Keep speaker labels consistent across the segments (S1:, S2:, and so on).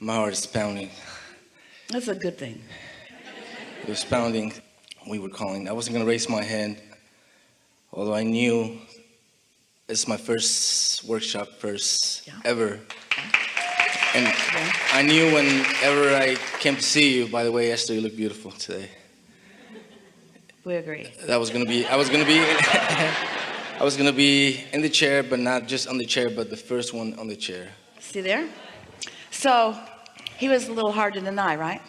S1: My heart is pounding.
S2: That's a good thing.
S1: It was pounding. We were calling. I wasn't going to raise my hand, although I knew it's my first workshop, ever. And I knew whenever I came to see you, by the way, Esther, you look beautiful today.
S2: We agree.
S1: I was going to be I was going to be in the chair, but not just on the chair, but the first one on the chair.
S2: See there? So he was a little hard to deny, right?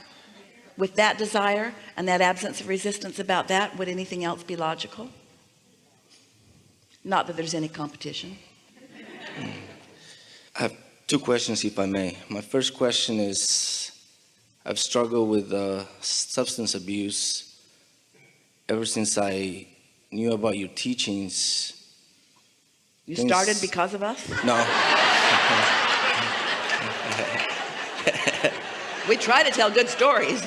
S2: With that desire and that absence of resistance about that, would anything else be logical? Not that there's any competition.
S1: I have two questions, if I may. My first question is, I've struggled with substance abuse ever since I knew about your teachings.
S2: You started because of us?
S1: No.
S2: We try to tell good stories.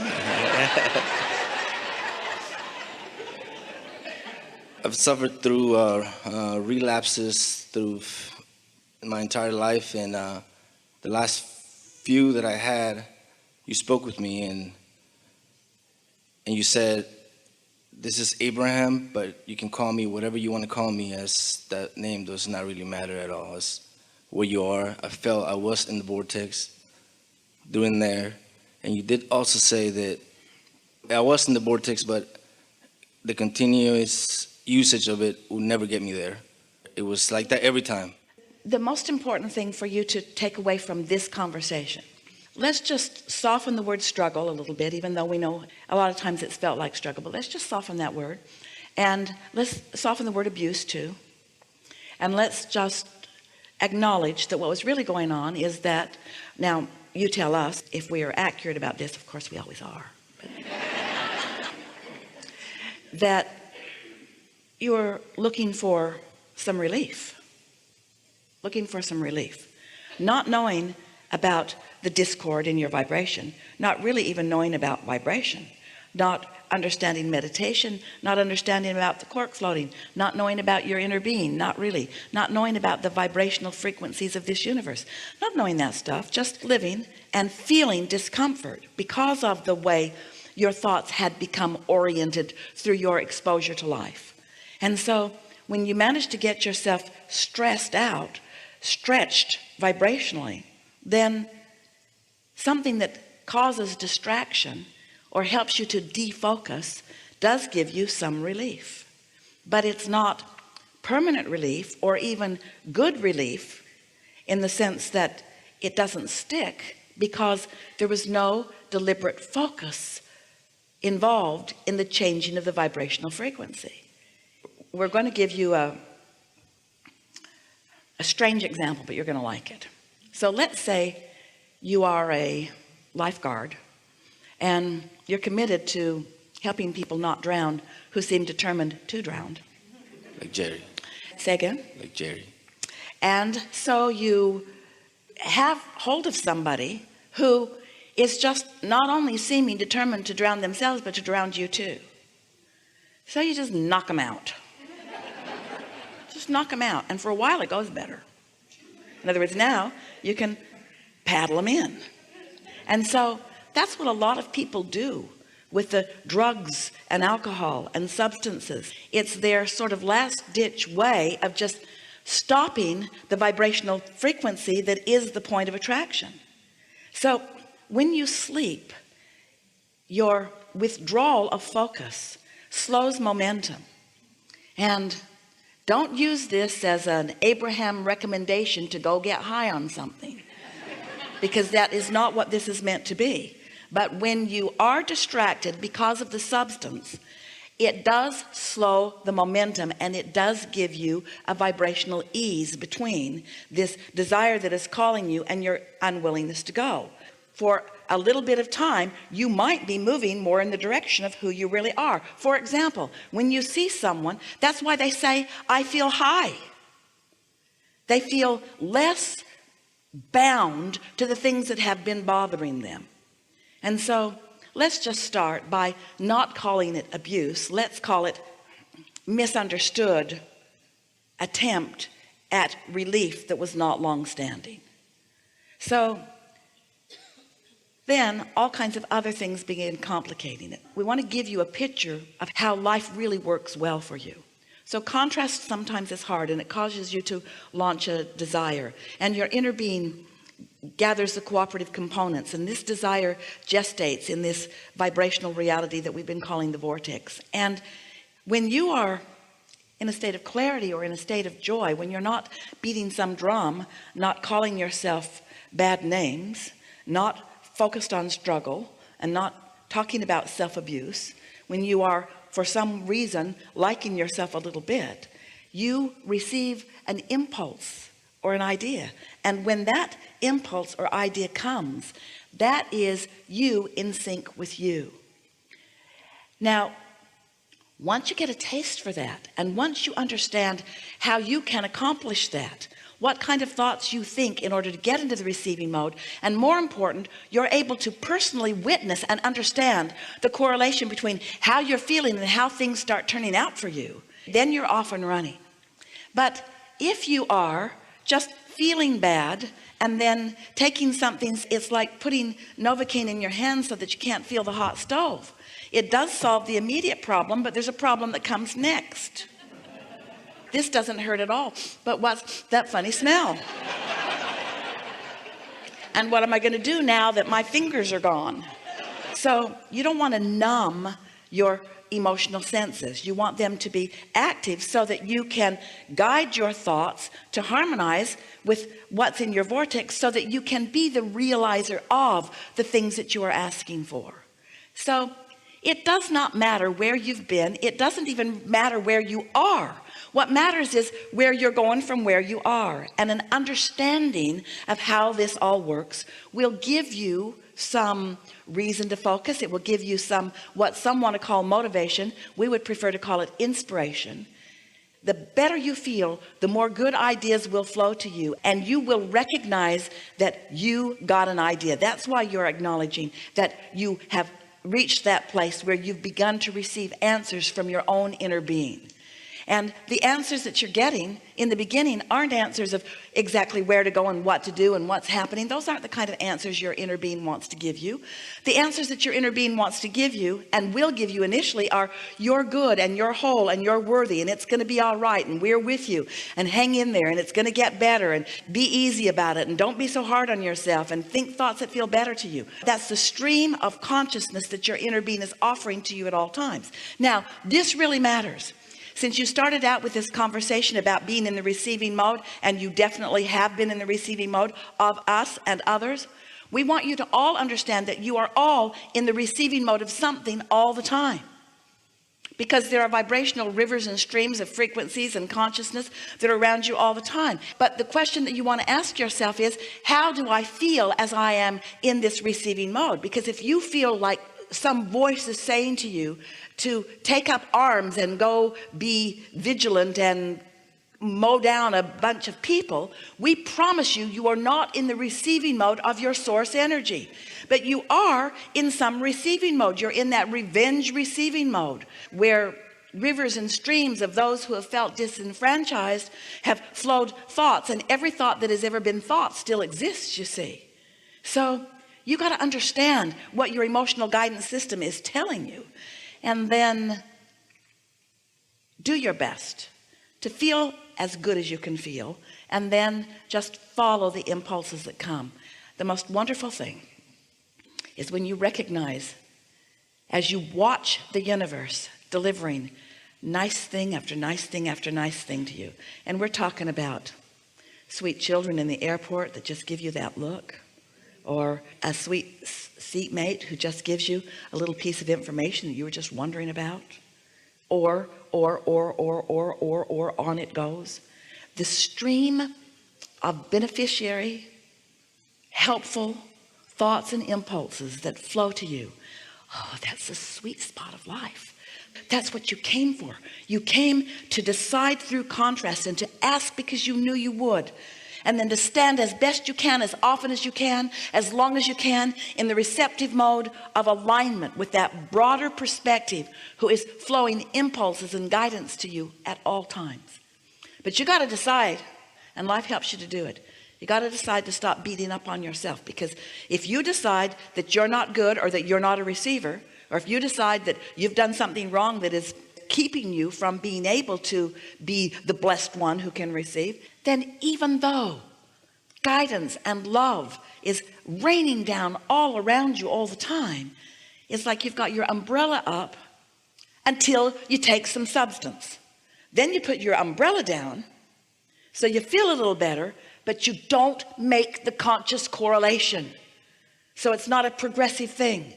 S1: I've suffered through relapses through my entire life, and the last few that I had, you spoke with me, and you said, "This is Abraham, but you can call me whatever you want to call me, as that name does not really matter at all. It's where you are." I felt I was in the vortex during there. And you did also say that I was in the vortex, but the continuous usage of it would never get me there. It was like that every time.
S2: The most important thing for you to take away from this conversation, let's just soften the word struggle a little bit, even though we know a lot of times it's felt like struggle, but let's just soften that word. And let's soften the word abuse too. And let's just acknowledge that what was really going on is that, now you tell us if we are accurate about this, of course we always are, that you're looking for some relief, not knowing about the discord in your vibration, not really even knowing about vibration, not understanding meditation, not understanding about the cork floating, not knowing about your inner being, not knowing about the vibrational frequencies of this universe, not knowing that stuff, just living and feeling discomfort because of the way your thoughts had become oriented through your exposure to life. And so when you manage to get yourself stressed out, stretched vibrationally, then something that causes distraction or helps you to defocus does give you some relief, but it's not permanent relief or even good relief, in the sense that it doesn't stick because there was no deliberate focus involved in the changing of the vibrational frequency. We're going to give you a strange example, but you're going to like it. So let's say you are a lifeguard and you're committed to helping people not drown who seem determined to drown.
S1: Like Jerry.
S2: Say again?
S1: Like Jerry.
S2: And so you have hold of somebody who is just not only seeming determined to drown themselves, but to drown you too. So you just knock them out. Just knock them out. And for a while it goes better. In other words, now you can paddle them in. And so that's what a lot of people do with the drugs and alcohol and substances. It's their sort of last ditch way of just stopping the vibrational frequency that is the point of attraction. So when you sleep, your withdrawal of focus slows momentum. And don't use this as an Abraham recommendation to go get high on something, because that is not what this is meant to be. But when you are distracted because of the substance, it does slow the momentum, and it does give you a vibrational ease between this desire that is calling you and your unwillingness to go. For a little bit of time, you might be moving more in the direction of who you really are. For example, when you see someone, that's why they say, "I feel high." They feel less bound to the things that have been bothering them. And so let's just start by not calling it abuse. Let's call it misunderstood attempt at relief that was not long-standing. So then all kinds of other things begin complicating it. We want to give you a picture of how life really works well for you. So contrast sometimes is hard, and it causes you to launch a desire, and your inner being gathers the cooperative components, and this desire gestates in this vibrational reality that we've been calling the vortex. And when you are in a state of clarity or in a state of joy, when you're not beating some drum, not calling yourself bad names, not focused on struggle, and not talking about self-abuse, when you are for some reason liking yourself a little bit, you receive an impulse or an idea. And when that impulse or idea comes, that is you in sync with you. Now, once you get a taste for that, and once you understand how you can accomplish that, what kind of thoughts you think in order to get into the receiving mode, and more important, you're able to personally witness and understand the correlation between how you're feeling and how things start turning out for you, then you're off and running. But if you are just feeling bad and then taking something, it's like putting Novocaine in your hand so that you can't feel the hot stove. It does solve the immediate problem, but there's a problem that comes next. This doesn't hurt at all, but what's that funny smell? And what am I going to do now that my fingers are gone? So you don't want to numb your emotional senses. You want them to be active so that you can guide your thoughts to harmonize with what's in your vortex, so that you can be the realizer of the things that you are asking for. So it does not matter where you've been. It doesn't even matter where you are. What matters is where you're going from where you are, and an understanding of how this all works will give you some reason to focus. It will give you some, what some want to call motivation. We would prefer to call it inspiration. The better you feel, the more good ideas will flow to you, and you will recognize that you got an idea. That's why you're acknowledging that you have reached that place where you've begun to receive answers from your own inner being. And the answers that you're getting in the beginning aren't answers of exactly where to go and what to do and what's happening. Those aren't the kind of answers your inner being wants to give you. The answers that your inner being wants to give you and will give you initially are you're good and you're whole and you're worthy and it's going to be all right and we're with you and hang in there and it's going to get better and be easy about it and don't be so hard on yourself and think thoughts that feel better to you. That's the stream of consciousness that your inner being is offering to you at all times. Now, this really matters. Since you started out with this conversation about being in the receiving mode, and you definitely have been in the receiving mode of us and others, we want you to all understand that you are all in the receiving mode of something all the time. Because there are vibrational rivers and streams of frequencies and consciousness that are around you all the time. But the question that you want to ask yourself is, how do I feel as I am in this receiving mode? Because if you feel like some voice is saying to you to take up arms and go be vigilant and mow down a bunch of people, we promise you, you are not in the receiving mode of your source energy, but you are in some receiving mode. You're in that revenge receiving mode where rivers and streams of those who have felt disenfranchised have flowed thoughts, and every thought that has ever been thought still exists, you see. So you got to understand what your emotional guidance system is telling you, and then do your best to feel as good as you can feel, and then just follow the impulses that come. The most wonderful thing is when you recognize, as you watch the universe delivering nice thing after nice thing after nice thing to you, and we're talking about sweet children in the airport that just give you that look, or a sweet seatmate who just gives you a little piece of information that you were just wondering about, or on it goes. The stream of beneficiary, helpful thoughts and impulses that flow to you. Oh, that's the sweet spot of life. That's what you came for. You came to decide through contrast and to ask because you knew you would. And then to stand as best you can, as often as you can, as long as you can, in the receptive mode of alignment with that broader perspective who is flowing impulses and guidance to you at all times. But you got to decide, and life helps you to do it. You got to decide to stop beating up on yourself, because if you decide that you're not good, or that you're not a receiver, or if you decide that you've done something wrong that is keeping you from being able to be the blessed one who can receive, then even though guidance and love is raining down all around you all the time, it's like you've got your umbrella up until you take some substance. Then you put your umbrella down so you feel a little better, but you don't make the conscious correlation. So it's not a progressive thing.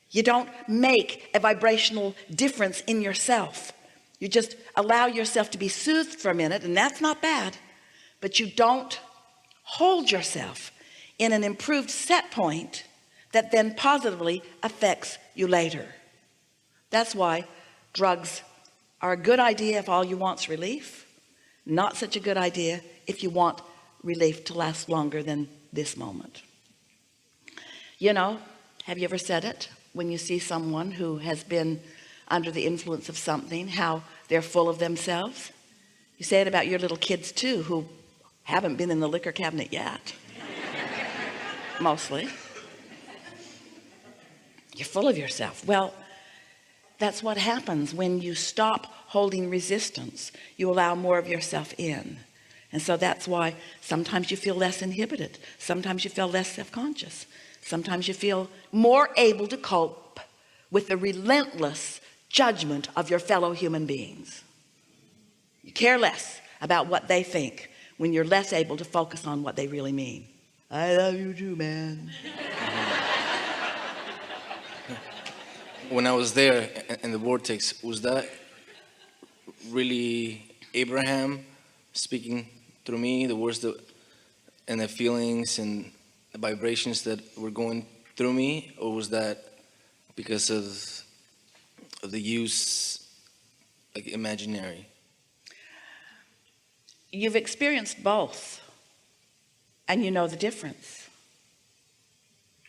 S2: You don't make a vibrational difference in yourself. You just allow yourself to be soothed for a minute, and that's not bad, but you don't hold yourself in an improved set point that then positively affects you later. That's why drugs are a good idea if all you want is relief. Not such a good idea if you want relief to last longer than this moment. You know, have you ever said it when you see someone who has been under the influence of something, how they're full of themselves? You say it about your little kids too, who haven't been in the liquor cabinet yet. Mostly. You're full of yourself. Well, that's what happens when you stop holding resistance. You allow more of yourself in. And so that's why sometimes you feel less inhibited. Sometimes you feel less self-conscious. Sometimes you feel more able to cope with the relentless judgment of your fellow human beings. You care less about what they think when you're less able to focus on what they really mean. I love you too, man.
S1: When I was there in the vortex, was that really Abraham speaking through me, the words and the feelings and the vibrations that were going through me, or was that because of the use, like, imaginary?
S2: You've experienced both, and you know the difference.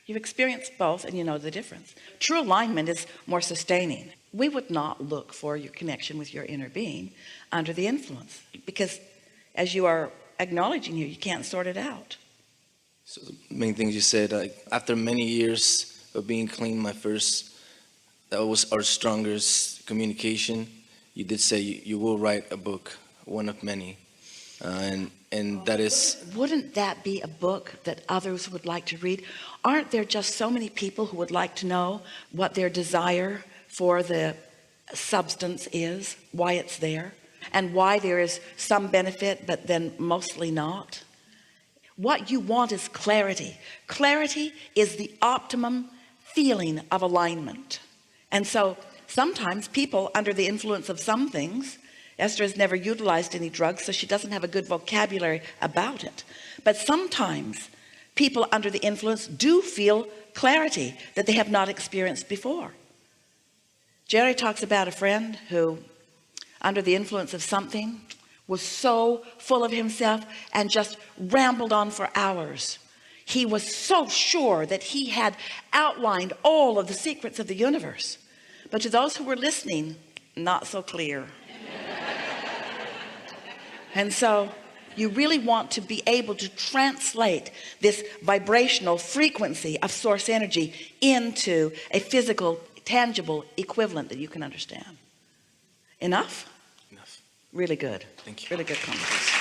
S2: You've experienced both, and you know the difference. True alignment is more sustaining. We would not look for your connection with your inner being under the influence, because as you are acknowledging here, you can't sort it out.
S1: So the main things you said, like, after many years of being clean, that was our strongest communication. You did say you will write a book, one of many, and that is.
S2: Wouldn't that be a book that others would like to read? Aren't there just so many people who would like to know what their desire for the substance is, why it's there, and why there is some benefit but then mostly not? What you want is clarity. Clarity is the optimum feeling of alignment. And so sometimes people under the influence of some things, Esther has never utilized any drugs, so she doesn't have a good vocabulary about it. But sometimes people under the influence do feel clarity that they have not experienced before. Jerry talks about a friend who, under the influence of something, was so full of himself and just rambled on for hours. He was so sure that he had outlined all of the secrets of the universe, but to those who were listening, not so clear. And so you really want to be able to translate this vibrational frequency of source energy into a physical, tangible equivalent that you can understand. Enough?
S1: Enough.
S2: Really good.
S1: Thank you.
S2: Really good conversation.